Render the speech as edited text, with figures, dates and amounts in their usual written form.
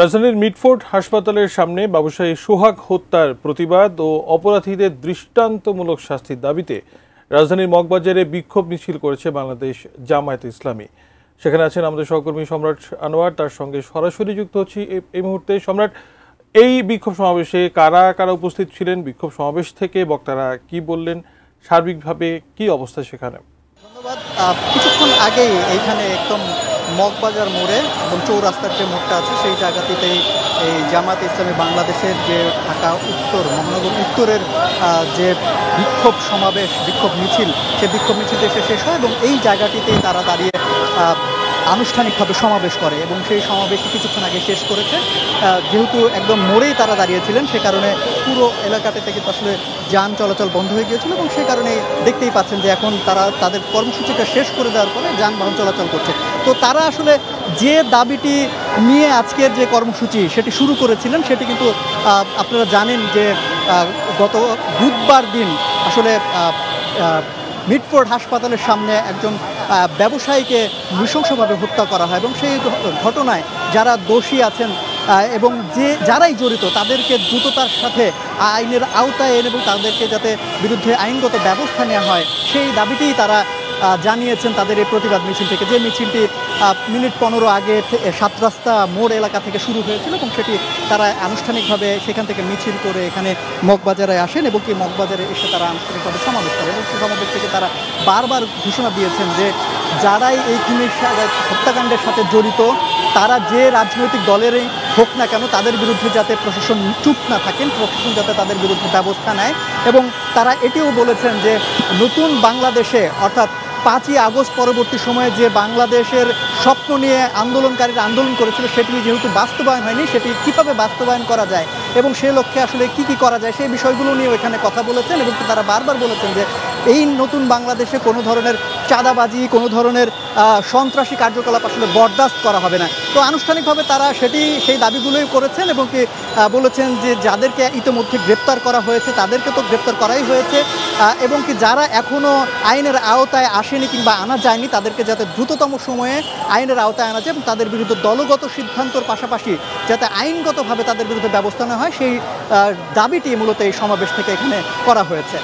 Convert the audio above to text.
রাজধানীর মিটফোর্ড হাসপাতালের সামনে ব্যবসায়ী সোহাগ হত্যার প্রতিবাদ ও অপরাধীদের দৃষ্টান্তমূলক শাস্তির দাবিতে রাজধানীর মগবাজারে বিক্ষোভ মিছিল করেছে বাংলাদেশ জামায়াতে ইসলামী। সেখানে আছেন আমাদের সহকর্মী সম্রাট আনোয়ার, তার সঙ্গে সরাসরি যুক্ত হচ্ছি এই মুহূর্তে। সম্রাট, এই বিক্ষোভ সমাবেশে কারা কারা উপস্থিত ছিলেন, বিক্ষোভ সমাবেশ থেকে বক্তারা কি বললেন, সার্বিকভাবে কি অবস্থা সেখানে? ধন্যবাদ। কিছুক্ষণ আগেই এইখানে একদম মগবাজার মোড়ে এবং চৌরাস্তার যে মোড়টা আছে সেই জায়গাটিতেই এই জামায়াতে ইসলামী বাংলাদেশের যে ঢাকা উত্তর মহানগর উত্তরের যে বিক্ষোভ সমাবেশ, বিক্ষোভ মিছিল, সেই বিক্ষোভ মিছিলটি এসে শেষ হয় এবং এই জায়গাটিতেই তারা দাঁড়িয়ে আনুষ্ঠানিকভাবে সমাবেশ করে এবং সেই সমাবেশটি কিছুক্ষণ আগে শেষ করেছে। যেহেতু একদম মোড়েই তারা দাঁড়িয়েছিলেন, সে কারণে পুরো এলাকাটিতে কিন্তু আসলে যান চলাচল বন্ধ হয়ে গিয়েছিল এবং সেই কারণে দেখতেই পাচ্ছেন যে এখন তারা তাদের কর্মসূচিটা শেষ করে দেওয়ার পরে যানবাহন চলাচল করছে। তো তারা আসলে যে দাবিটি নিয়ে আজকের যে কর্মসূচি সেটি শুরু করেছিলেন, সেটি কিন্তু আপনারা জানেন যে গত বুধবার দিন আসলে মিটফোর্ড হাসপাতালের সামনে একজন ব্যবসায়ীকে নৃশংসভাবে হত্যা করা হয় এবং সেই ঘটনায় যারা দোষী আছেন এবং যারাই জড়িত তাদেরকে দ্রুততার সাথে আইনের আওতায় এনে এবং তাদেরকে যাতে বিরুদ্ধে আইনগত ব্যবস্থা নেওয়া হয় সেই দাবিটিই তারা জানিয়েছেন তাদের এই প্রতিবাদ মিছিল থেকে। যে মিছিলটি মিনিট 15 আগে 7 রাস্তা মোড় এলাকা থেকে শুরু হয়েছিল এবং সেটি তারা আনুষ্ঠানিকভাবে সেখান থেকে মিছিল করে এখানে মগবাজারে আসেন এবং এই মগবাজারে এসে তারা আনুষ্ঠানিকভাবে সমাবেশ করে এবং সেই সমাবেশ থেকে তারা বারবার ঘোষণা দিয়েছেন যে যারাই এই খুনের হত্যাকাণ্ডের সাথে জড়িত তারা যে রাজনৈতিক দলেরই হোক না কেন তাদের বিরুদ্ধে যাতে প্রশাসন চুপ না থাকেন, প্রশাসন যাতে তাদের বিরুদ্ধে ব্যবস্থা নেয়। এবং তারা এটিও বলেছেন যে নতুন বাংলাদেশে অর্থাৎ 5ই আগস্ট পরবর্তী সময়ে যে বাংলাদেশের স্বপ্ন নিয়ে আন্দোলনকারীরা আন্দোলন করেছিল সেটি যেহেতু বাস্তবায়ন হয়নি, সেটি কীভাবে বাস্তবায়ন করা যায় এবং সে লক্ষ্যে আসলে কি করা যায় সেই বিষয়গুলো নিয়েও এখানে কথা বলেছেন এবং তারা বারবার বলেছেন যে এই নতুন বাংলাদেশে কোনো ধরনের চাঁদাবাজি, কোনো ধরনের সন্ত্রাসী কার্যকলাপ আসলে বরদাস্ত করা হবে না। তো আনুষ্ঠানিকভাবে তারা সেই দাবিগুলোই করেছেন এবং কি বলেছেন যে যাদেরকে ইতিমধ্যে গ্রেপ্তার করা হয়েছে তাদেরকে তো গ্রেপ্তার করাই হয়েছে এবং কি যারা এখনও আইনের আওতায় আসেনি কিংবা আনা যায়নি তাদেরকে যাতে দ্রুততম সময়ে আইনের আওতায় আনা যায় এবং তাদের বিরুদ্ধে দলগত সিদ্ধান্তর পাশাপাশি যাতে আইনগতভাবে তাদের বিরুদ্ধে ব্যবস্থা নেওয়া হয় সেই দাবিটি মূলত এই সমাবেশ থেকে এখানে করা হয়েছে।